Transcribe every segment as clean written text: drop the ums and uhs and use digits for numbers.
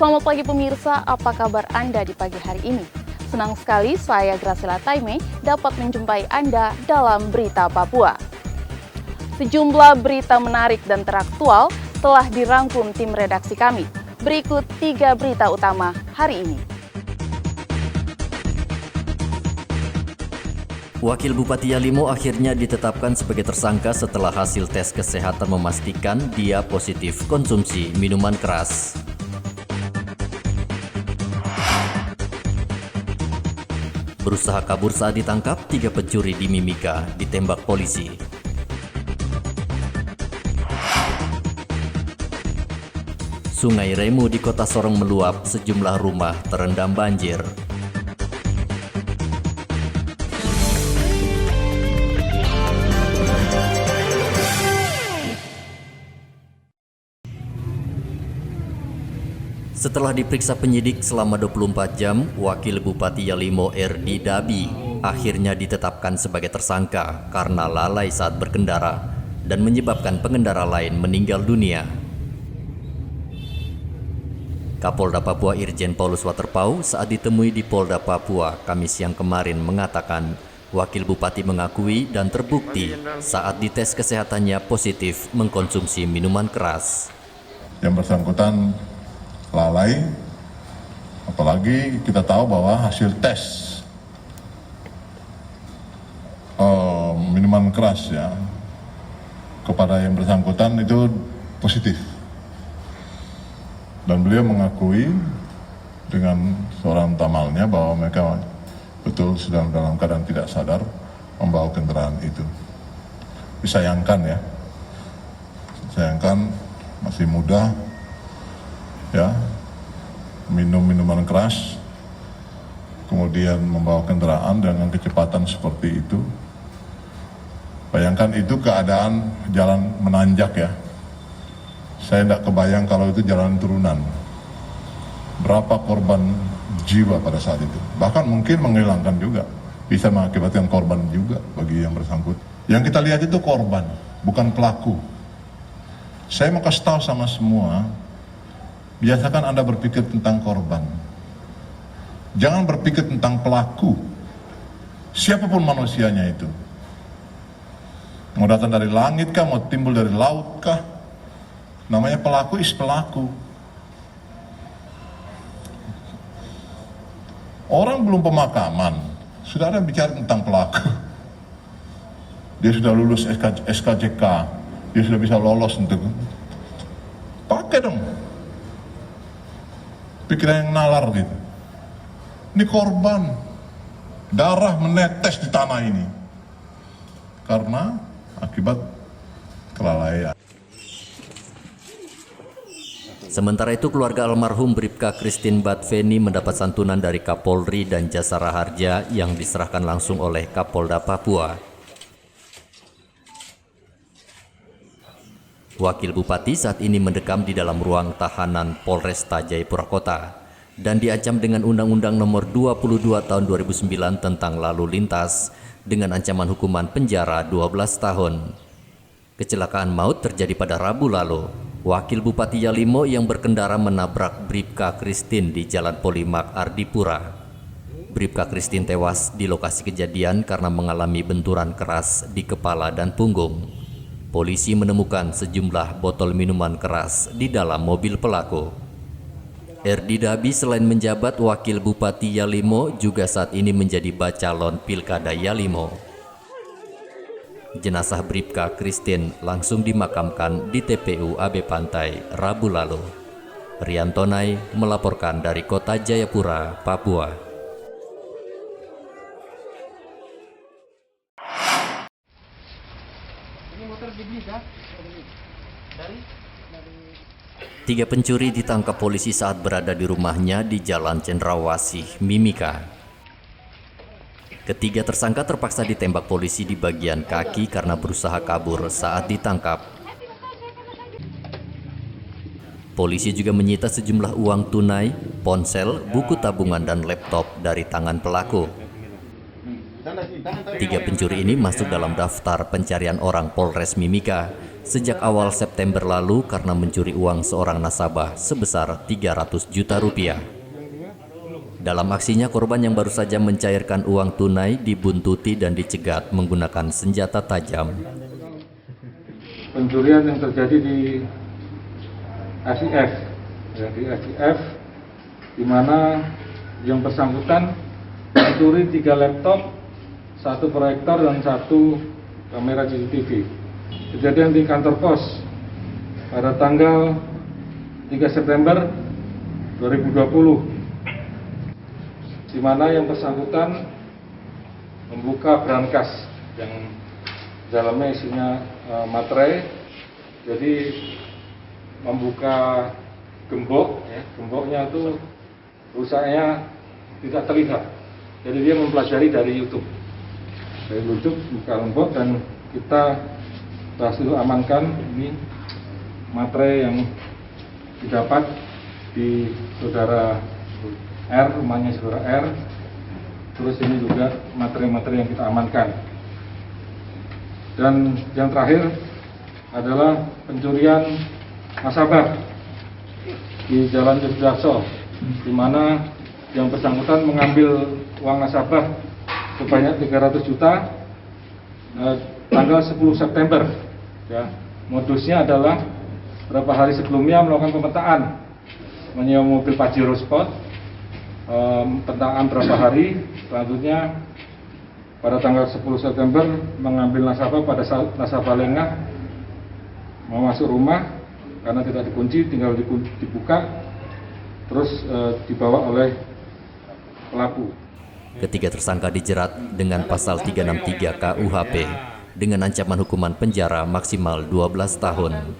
Selamat pagi pemirsa, apa kabar Anda di pagi hari ini? Senang sekali saya Graciela Taime dapat menjumpai Anda dalam Berita Papua. Sejumlah berita menarik dan teraktual telah dirangkum tim redaksi kami. Berikut 3 berita utama hari ini. Wakil Bupati Yalimo akhirnya ditetapkan sebagai tersangka setelah hasil tes kesehatan memastikan dia positif konsumsi minuman keras. Berusaha kabur saat ditangkap, 3 pencuri di Mimika ditembak polisi. Sungai Remu di Kota Sorong meluap, sejumlah rumah terendam banjir. Setelah diperiksa penyidik selama 24 jam, Wakil Bupati Yalimo Erdi Dabi akhirnya ditetapkan sebagai tersangka karena lalai saat berkendara dan menyebabkan pengendara lain meninggal dunia. Kapolda Papua Irjen Paulus Waterpau saat ditemui di Polda Papua Kamis siang kemarin mengatakan Wakil Bupati mengakui dan terbukti saat dites kesehatannya positif mengkonsumsi minuman keras. Yang bersangkutan lalai, apalagi kita tahu bahwa hasil tes minuman keras ya kepada yang bersangkutan itu positif, dan beliau mengakui dengan seorang tamalnya bahwa mereka betul sedang dalam keadaan tidak sadar membawa kendaraan itu. Disayangkan ya, disayangkan masih muda ya, minum minuman keras, kemudian membawa kendaraan dengan kecepatan seperti itu. Bayangkan itu keadaan jalan menanjak ya. Saya tidak kebayang kalau itu jalan turunan. Berapa korban jiwa pada saat itu. Bahkan mungkin menghilangkan juga. Bisa mengakibatkan korban juga bagi yang bersangkutan. Yang kita lihat itu korban, bukan pelaku. Saya mau kasih tahu sama semua, biasakan Anda berpikir tentang korban. Jangan berpikir tentang pelaku. Siapapun manusianya itu. Mau datang dari langit kah, mau timbul dari laut kah. Namanya pelaku is pelaku. Orang belum pemakaman, sudah ada bicara tentang pelaku. Dia sudah lulus SKJK, dia sudah bisa lolos untuk pakai dong pikiran yang nalar gitu. Ini korban, darah menetes di tanah ini karena akibat kelalaian. Sementara itu keluarga almarhum Bribka Christine Batveni mendapat santunan dari Kapolri dan Jasara Harja yang diserahkan langsung oleh Kapolda Papua. Wakil Bupati saat ini mendekam di dalam ruang tahanan Polresta Jayapura Kota dan diancam dengan Undang-Undang Nomor 22 Tahun 2009 tentang lalu lintas dengan ancaman hukuman penjara 12 tahun. Kecelakaan maut terjadi pada Rabu lalu. Wakil Bupati Yalimo yang berkendara menabrak Bribka Christine di Jalan Polimak Ardipura. Bribka Christine tewas di lokasi kejadian karena mengalami benturan keras di kepala dan punggung. Polisi menemukan sejumlah botol minuman keras di dalam mobil pelaku. Erdi Dabi selain menjabat Wakil Bupati Yalimo juga saat ini menjadi bacalon Pilkada Yalimo. Jenazah Bribka Christine langsung dimakamkan di TPU AB Pantai Rabu lalu. Riantonai melaporkan dari Kota Jayapura, Papua. Tiga pencuri ditangkap polisi saat berada di rumahnya di Jalan Cendrawasih, Mimika. Ketiga tersangka terpaksa ditembak polisi di bagian kaki karena berusaha kabur saat ditangkap. Polisi juga menyita sejumlah uang tunai, ponsel, buku tabungan, dan laptop dari tangan pelaku. Tiga pencuri ini masuk dalam daftar pencarian orang Polres Mimika sejak awal September lalu karena mencuri uang seorang nasabah sebesar 300 juta rupiah. Dalam aksinya, korban yang baru saja mencairkan uang tunai dibuntuti dan dicegat menggunakan senjata tajam. Pencurian yang terjadi di SIF, di mana yang bersangkutan mencuri 3 laptop, 1 proyektor dan 1 kamera CCTV. Kejadian di kantor pos pada tanggal 3 September 2020, di mana yang bersangkutan membuka brankas yang dalamnya isinya materai, jadi membuka gembok, gemboknya itu rusaknya tidak terlihat, jadi dia mempelajari dari YouTube buka gembok, dan kita berhasil amankan ini materai yang didapat di saudara R, rumahnya saudara R. Terus ini juga materi-materi yang kita amankan. Dan yang terakhir adalah pencurian nasabah di Jalan Yogyakarta, di mana yang bersangkutan mengambil uang nasabah sebanyak 300 juta tanggal 10 September. Ya, modusnya adalah beberapa hari sebelumnya melakukan pemetaan, menyewa mobil Pajero Sport. Pentangan berapa hari, selanjutnya pada tanggal 10 September mengambil nasabah pada saat nasabah lengah mau masuk rumah karena tidak dikunci, tinggal dibuka, terus dibawa oleh pelaku. Ketiga tersangka dijerat dengan pasal 363 KUHP dengan ancaman hukuman penjara maksimal 12 tahun.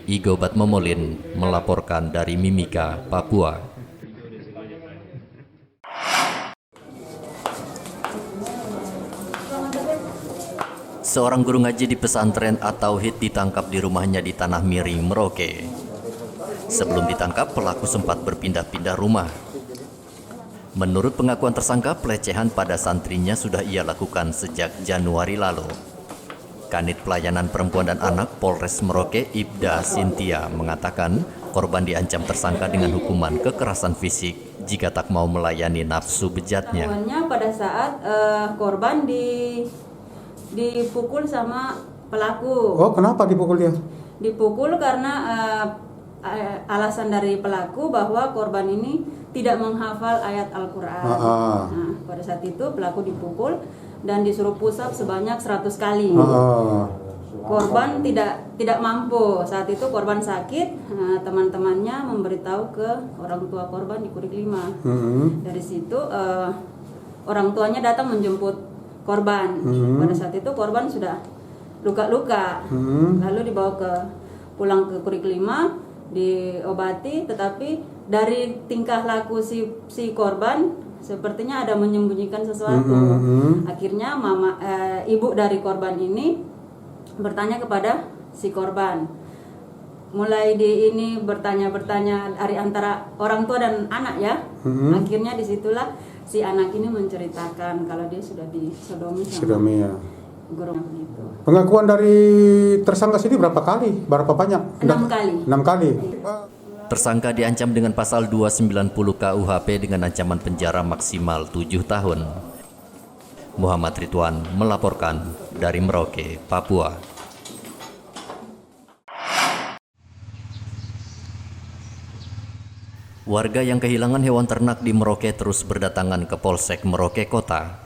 Igo Batmomolin melaporkan dari Mimika, Papua. Seorang guru ngaji di pesantren At-Tauhid ditangkap di rumahnya di Tanah Miring, Merauke. Sebelum ditangkap, pelaku sempat berpindah-pindah rumah. Menurut pengakuan tersangka, pelecehan pada santrinya sudah ia lakukan sejak Januari lalu. Kanit Pelayanan Perempuan dan Anak Polres Merauke, Ibda Sintia, mengatakan korban diancam tersangka dengan hukuman kekerasan fisik jika tak mau melayani nafsu bejatnya. Pada saat korban dipukul sama pelaku. Oh, kenapa dipukul dia? Dipukul karena alasan dari pelaku bahwa korban ini tidak menghafal ayat Al-Quran. Nah, pada saat itu pelaku dipukul dan disuruh push up sebanyak 100 kali. Korban tidak mampu. Saat itu korban sakit, teman-temannya memberitahu ke orang tua korban di Kurik 5. Dari situ orang tuanya datang menjemput korban. Pada saat itu korban sudah luka-luka, lalu dibawa pulang ke Kurik 5, diobati, tetapi dari tingkah laku si korban sepertinya ada menyembunyikan sesuatu. Akhirnya ibu dari korban ini bertanya kepada si korban, mulai bertanya dari antara orang tua dan anak ya. Akhirnya disitulah si anak ini menceritakan kalau dia sudah disodomi sama guru itu. Pengakuan dari tersangka sini berapa kali? Berapa banyak? 6 kali. 6 kali. Tersangka diancam dengan pasal 290 KUHP dengan ancaman penjara maksimal 7 tahun. Muhammad Ridwan melaporkan dari Merauke, Papua. Warga yang kehilangan hewan ternak di Merauke terus berdatangan ke Polsek Merauke Kota.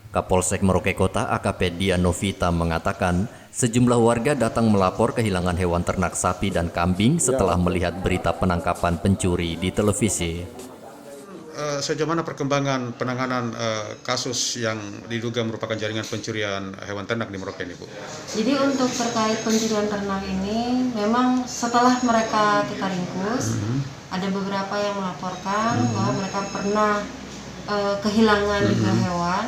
Kapolsek Merauke Kota AKP Dianovita mengatakan sejumlah warga datang melapor kehilangan hewan ternak sapi dan kambing setelah melihat berita penangkapan pencuri di televisi. Sejauh mana perkembangan penanganan kasus yang diduga merupakan jaringan pencurian hewan ternak di Merauke ini, Bu? Jadi untuk terkait pencurian ternak ini, memang setelah mereka kita ringkus, ada beberapa yang melaporkan bahwa mereka pernah kehilangan juga hewan,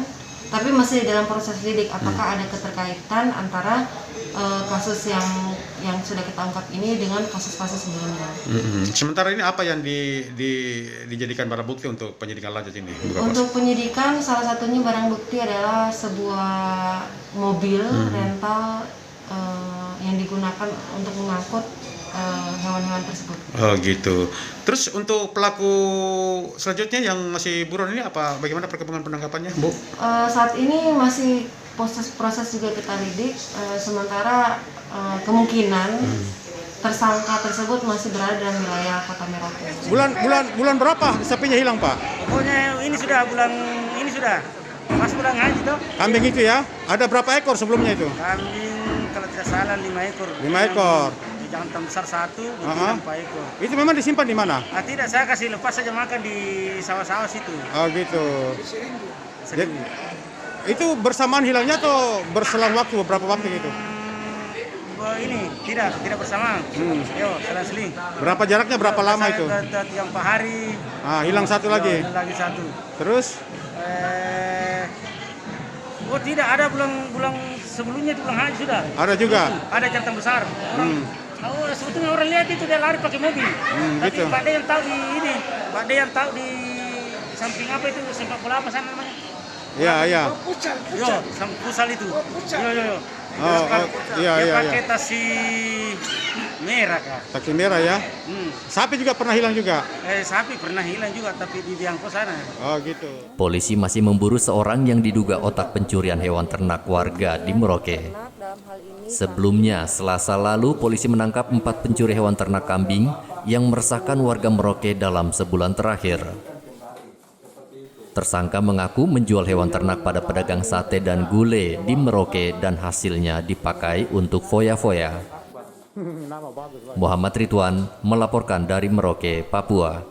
tapi masih dalam proses lidik apakah ada keterkaitan antara kasus yang sudah kita ungkap ini dengan kasus-kasus sebelumnya. Sementara ini apa yang dijadikan barang bukti untuk penyidikan lanjut ini? Untuk penyidikan salah satunya barang bukti adalah sebuah mobil rental yang digunakan untuk mengangkut hewan-hewan tersebut. Oh gitu. Terus untuk pelaku selanjutnya yang masih buron ini bagaimana perkembangan penangkapannya, Bu? Saat ini masih proses juga kita lidik, sementara kemungkinan tersangka tersebut masih berada dalam wilayah Kota Merauke. Bulan berapa sapinya hilang, Pak? Pokoknya ini sudah pas bulan haji tuh. Kambing itu ya? Ada berapa ekor sebelumnya itu? Kambing kalau tidak salah 5 ekor. 5 ekor. Jantan besar 1, betina 4 ekor. Itu memang disimpan di mana? Tidak, saya kasih lepas saja makan di sawah-sawah situ. Oh gitu. Sering. Itu bersamaan hilangnya atau berselang waktu, beberapa waktu gitu? Ini tidak bersamaan. Yo, selang-seling. Berapa jaraknya, berapa lama itu? 3-4 hari. Hilang satu lagi. Lagi satu. Terus? Tidak, ada bulan sebelumnya di bulan haji sudah. Ada juga? Ada jantan besar. Sebetulnya orang lihat itu dia lari pakai mobil. Tapi gitu. Pak De yang tahu di samping apa itu, sepak bola apa sana namanya? Iya. Yo, pusal itu. Yo. Iya. Pakai tasi merah kak. Taksi merah ya? Sapi juga pernah hilang juga? Sapi pernah hilang juga, tapi di Biangko sana. Oh gitu. Polisi masih memburu seorang yang diduga otak pencurian hewan ternak warga di Merauke. Sebelumnya, Selasa lalu polisi menangkap 4 pencuri hewan ternak kambing yang meresahkan warga Merauke dalam sebulan terakhir. Tersangka mengaku menjual hewan ternak pada pedagang sate dan gulai di Merauke dan hasilnya dipakai untuk foya-foya. Muhammad Ridwan melaporkan dari Merauke, Papua.